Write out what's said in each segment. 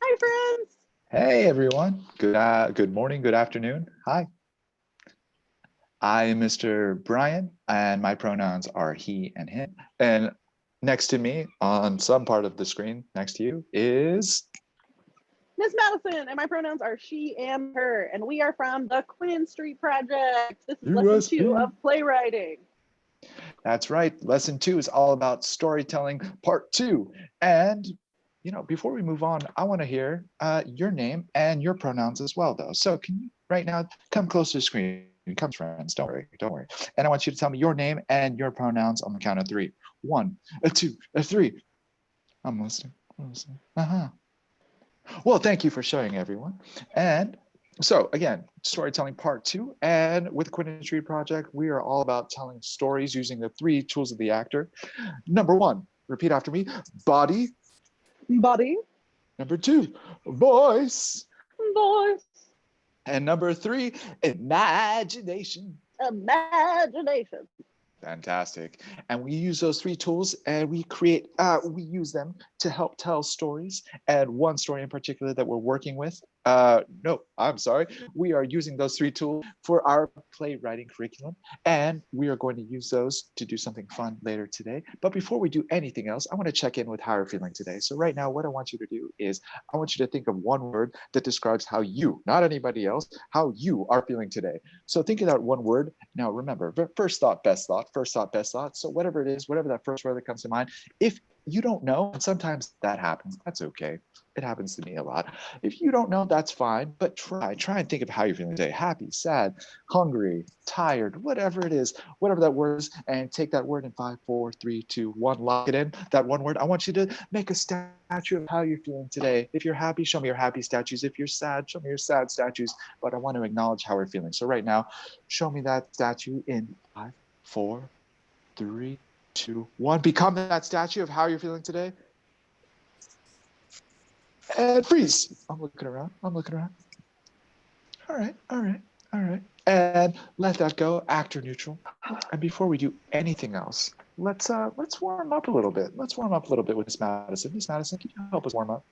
Hi, friends. Hey everyone. Good morning, good afternoon. Hi. I am Mr. Bryan, and my pronouns are he and him. And next to me on some part of the screen next to you is Miss Madison, and my pronouns are she and her, and we are from the Quinn Street Project. This is lesson 2 USP. of playwriting. That's right. Lesson 2 is all about storytelling part 2. And before we move on, I want to hear your name and your pronouns as well, though. So can you right now come close to the screen? Come, friends. Don't worry. Don't worry. And I want you to tell me your name and your pronouns on the count of 3. 1, a 2, a 3. I'm listening. I'm listening. Well, thank you for showing everyone. And so again, storytelling part 2. And with Quinn and Street Project, we are all about telling stories using the 3 tools of the actor. Number 1, repeat after me, body. Body. Number 2, voice. Voice. And number 3, imagination. Imagination. Fantastic. And we use those 3 tools and we use them to help tell stories. And one story in particular that we're working with, we are using those 3 tools for our playwriting curriculum. And we are going to use those to do something fun later today. But before we do anything else, I want to check in with how you're feeling today. So right now, what I want you to do is I want you to think of one word that describes how you, not anybody else, how you are feeling today. So think of that one word. Now remember, first thought, best thought, first thought, best thought. So whatever it is, whatever that first word that comes to mind, if you don't know, and sometimes that happens, that's okay. It happens to me a lot. If you don't know, that's fine, but try and think of how you're feeling today. Happy, sad, hungry, tired, whatever it is, whatever that word is, and take that word in 5, 4, 3, 2, 1, lock it in, that one word. I want you to make a statue of how you're feeling today. If you're happy, show me your happy statues. If you're sad, show me your sad statues, but I want to acknowledge how we're feeling. So right now, show me that statue in 5, 4, 3, 2, 1. Become that statue of how you're feeling today. And freeze. I'm looking around. I'm looking around. All right. All right. All right. And let that go. Actor neutral. And before we do anything else, let's warm up a little bit. Let's warm up a little bit with Miss Madison. Miss Madison, can you help us warm up?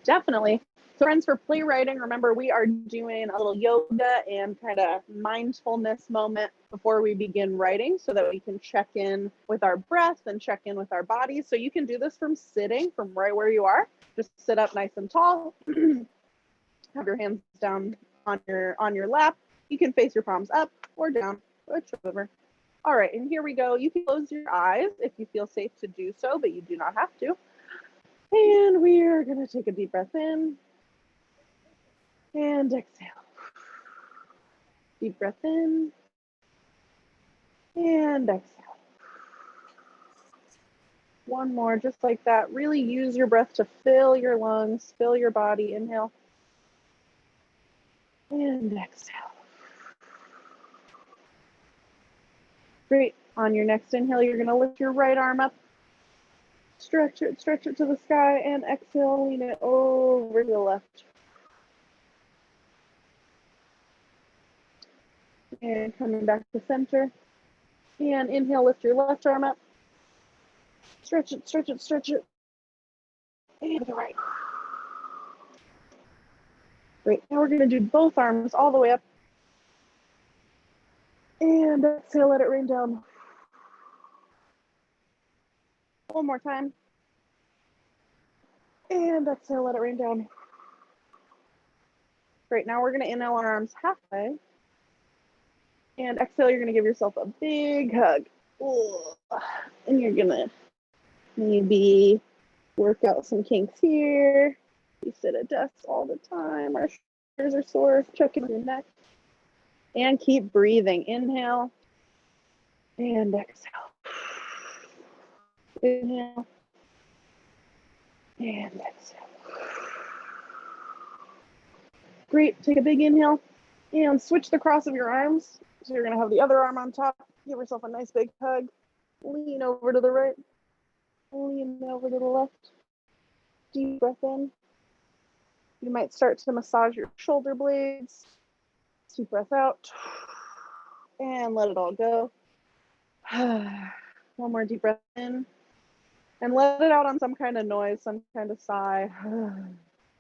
Definitely. So, friends, for playwriting, remember we are doing a little yoga and kind of mindfulness moment before we begin writing so that we can check in with our breath and check in with our bodies. So you can do this from sitting, from right where you are. Just sit up nice and tall. Have your hands down on your lap. You can face your palms up or down, whichever. All right, and here we go. You can close your eyes if you feel safe to do so, but you do not have to. And we're going to take a deep breath in and exhale. Deep breath in and exhale. One more, just like that. Really use your breath to fill your lungs, fill your body. Inhale and exhale. Great. On your next inhale, you're going to lift your right arm up. Stretch it to the sky, and exhale, lean it over to the left. And coming back to center. And inhale, lift your left arm up. Stretch it. And the right. Great. Now we're going to do both arms all the way up. And exhale, let it rain down. One more time. And exhale, let it rain down. Great. Now we're going to inhale our arms halfway. And exhale, you're going to give yourself a big hug. And you're going to maybe work out some kinks here. You sit at desks all the time. Our shoulders are sore. Check in your neck. And keep breathing. Inhale. And exhale. Inhale. And exhale. Great. Take a big inhale. And switch the cross of your arms. So you're going to have the other arm on top. Give yourself a nice big hug. Lean over to the right. Lean over to the left. Deep breath in. You might start to massage your shoulder blades. Deep breath out. And let it all go. One more deep breath in. And let it out on some kind of noise, some kind of sigh.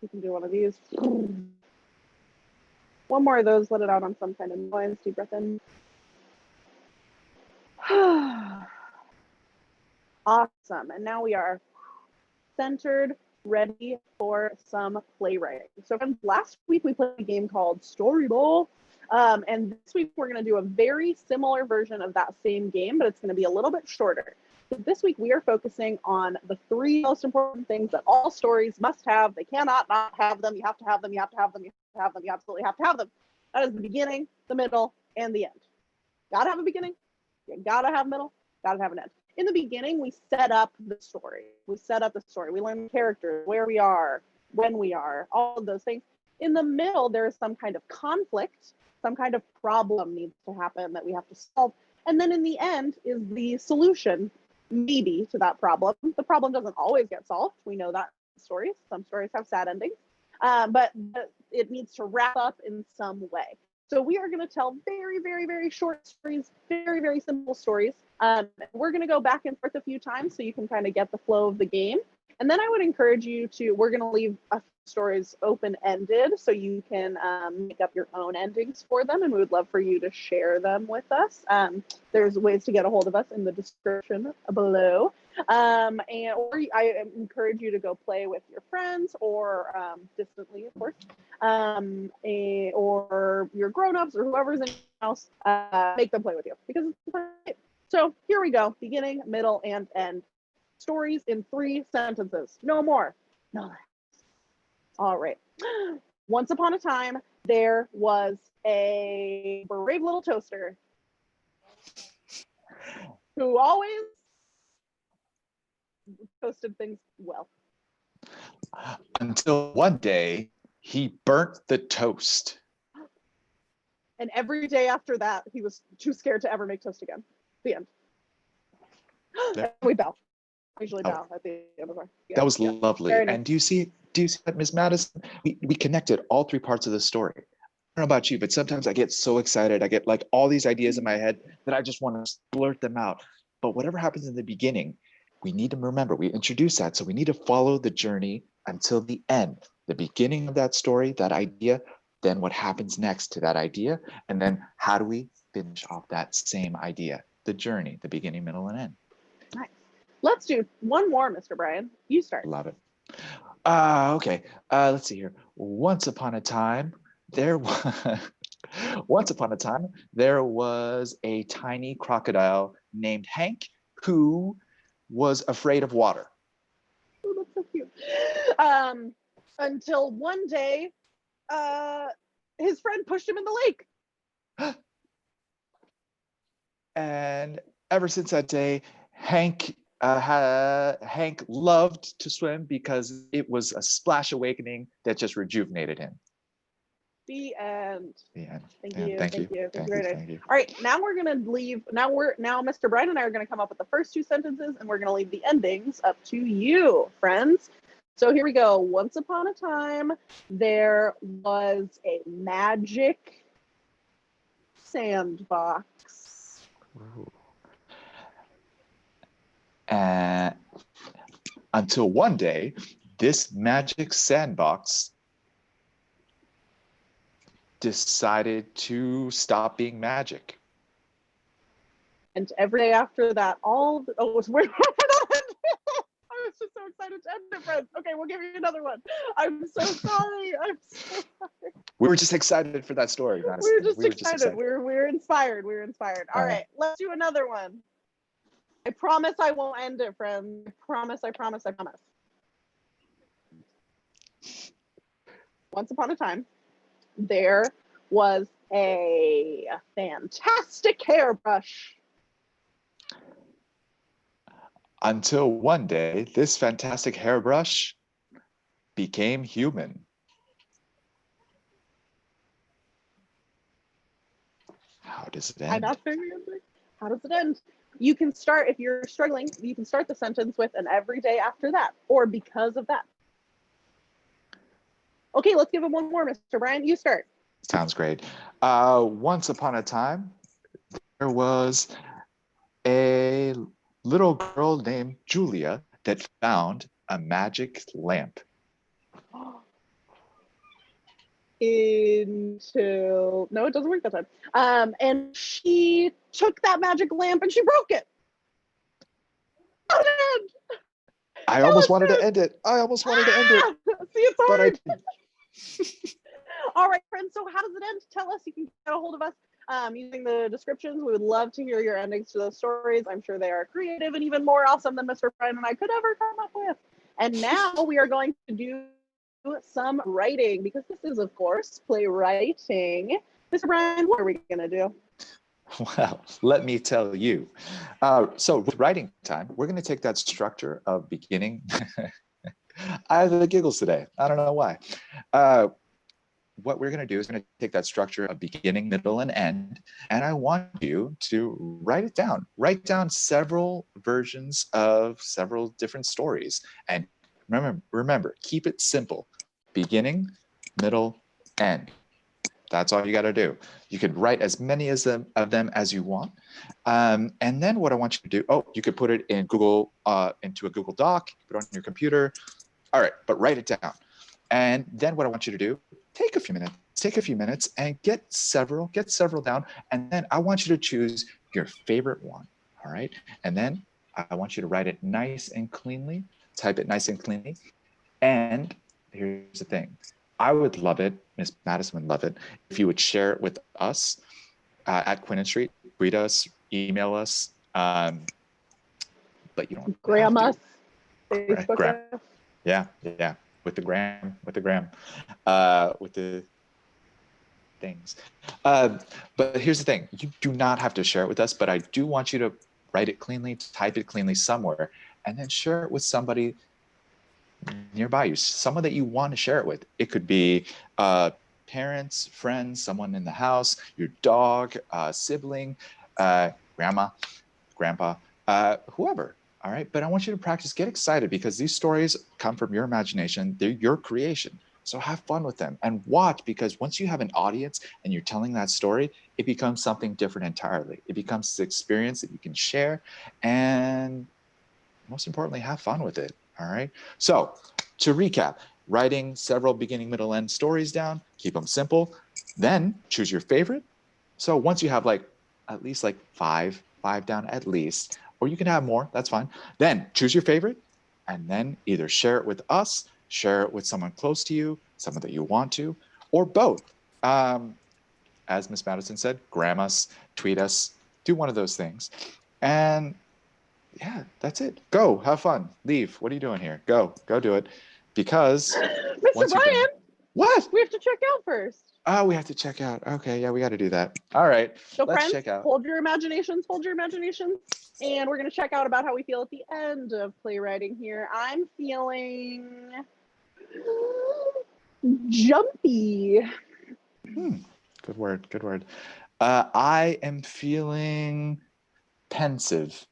You can do one of these. One more of those, let it out on some kind of noise. Deep breath in. Awesome. And now we are centered, ready for some playwriting. So last week we played a game called Story Bowl. And this week we're going to do a very similar version of that same game, but it's going to be a little bit shorter. So this week we are focusing on the 3 most important things that all stories must have. They cannot not have them. You have to have them. You have to have them. You have to have them. You absolutely have to have them. That is the beginning, the middle, and the end. Gotta have a beginning. You gotta have middle. Gotta have an end. In the beginning, we set up the story. We learn the characters, where we are, when we are, all of those things. In the middle, there is some kind of conflict, some kind of problem needs to happen that we have to solve. And then in the end is the solution, maybe, to that problem. The problem doesn't always get solved. We know that in stories. Some stories have sad endings. But it needs to wrap up in some way. So we are going to tell very, very, very short stories, very, very simple stories. We're going to go back and forth a few times so you can kind of get the flow of the game. And then I would encourage you to, we're going to leave a few stories open-ended so you can make up your own endings for them. And we would love for you to share them with us. There's ways to get a hold of us in the description below. Or I encourage you to go play with your friends or distantly, of course, or your grown-ups or whoever's in your house, make them play with you because it's fun. So here we go, beginning, middle, and end. Stories in 3 sentences, no more, no less. All right. Once upon a time, there was a brave little toaster who always toasted things well. Until one day, he burnt the toast. And every day after that, he was too scared to ever make toast again. The end. We bow. We usually bow at the end of our. That was lovely. And do you see that, Miss Madison? We connected all 3 parts of the story. I don't know about you, but sometimes I get so excited. I get like all these ideas in my head that I just want to blurt them out. But whatever happens in the beginning, we need to remember, we introduce that. So we need to follow the journey until the end, the beginning of that story, that idea, then what happens next to that idea, and then how do we finish off that same idea, the journey, the beginning, middle, and end. Nice. Let's do one more, Mr. Bryan. You start. Love it. Okay. Let's see here. Once upon a time, there was a tiny crocodile named Hank who was afraid of water. Oh, that's so cute. Until one day, his friend pushed him in the lake. And ever since that day, Hank loved to swim because it was a splash awakening that just rejuvenated him. The end. The end. Thank you. Thank you. All right, now we're gonna leave. Now Mr. Bryan and I are gonna come up with the first 2 sentences, and we're gonna leave the endings up to you, friends. So here we go. Once upon a time, there was a magic sandbox. Ooh. Until one day, this magic sandbox decided to stop being magic. And every day after that, I was just so excited to end it, friends. Okay, we'll give you another one. I'm so sorry. We were just excited for that story, Madison. We were just excited. We were inspired. All right, let's do another one. I promise I won't end it, friends. I promise. Once upon a time, there was a fantastic hairbrush. Until one day, this fantastic hairbrush became human. How does it end? I'm not very good. How does it end? You can start, if you're struggling, you can start the sentence with an every day after that, or because of that. Okay, let's give him one more, Mr. Bryan. You start. Sounds great. Once upon a time, there was a little girl named Julia that found a magic lamp. until, no, it doesn't work that time. And she took that magic lamp and she broke it. I almost wanted to end it. I almost wanted to end it, See, it's but I hard. didn't. All right, friends. So how does it end? Tell us. You can get a hold of us using the descriptions. We would love to hear your endings to those stories. I'm sure they are creative and even more awesome than Mr. Bryan and I could ever come up with. And now we are going to do some writing because this is, of course, playwriting. Mr. Bryan, what are we going to do? Well, let me tell you. So with writing time, we're going to take that structure of beginning. I have the giggles today. I don't know why. What we're going to do is going to take that structure of beginning, middle, and end, and I want you to write it down. Write down several versions of several different stories. And remember, keep it simple. Beginning, middle, end. That's all you got to do. You could write as many of them as you want. And then what I want you to do, you could put it in Google, into a Google Doc, put it on your computer. All right, but write it down. And then what I want you to do, take a few minutes and get several down. And then I want you to choose your favorite one. All right. And then I want you to write it nice and cleanly, type it nice and cleanly. And here's the thing. I would love it, Miss Madison would love it, if you would share it with us at Quinn and Street. Tweet us, email us, but you don't Gram have us, Facebook us. Yeah. With the gram, with the things. But here's the thing. You do not have to share it with us, but I do want you to write it cleanly, type it cleanly somewhere, and then share it with somebody nearby you, someone that you want to share it with. It could be parents, friends, someone in the house, your dog, sibling, grandma, grandpa, whoever. All right. But I want you to practice, get excited, because these stories come from your imagination. They're your creation. So have fun with them and watch, because once you have an audience and you're telling that story, it becomes something different entirely. It becomes an experience that you can share, and most importantly, have fun with it. All right. So to recap, writing several beginning, middle, end stories down, keep them simple, then choose your favorite. So once you have at least five down at least, or you can have more, that's fine. Then choose your favorite, and then either share it with us, share it with someone close to you, someone that you want to, or both. As Miss Madison said, gram us, tweet us, do one of those things. And yeah, that's it. Go, have fun, leave. What are you doing here? Go do it. Because Mr. Bryan, what? We have to check out first. Oh, we have to check out. Okay, yeah, we got to do that. All right, so let's friends, check out. Hold your imaginations. And we're going to check out about how we feel at the end of playwriting here. I'm feeling jumpy. Good word. I am feeling pensive.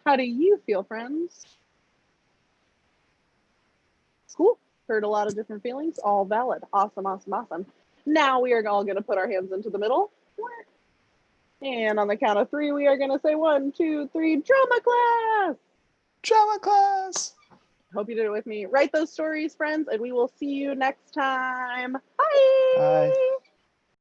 How do you feel, friends? Cool. Heard a lot of different feelings, all valid. Awesome. Now we are all going to put our hands into the middle. And on the count of 3, we are going to say 1, 2, 3, drama class. Drama class. Hope you did it with me. Write those stories, friends, and we will see you next time. Bye. Bye.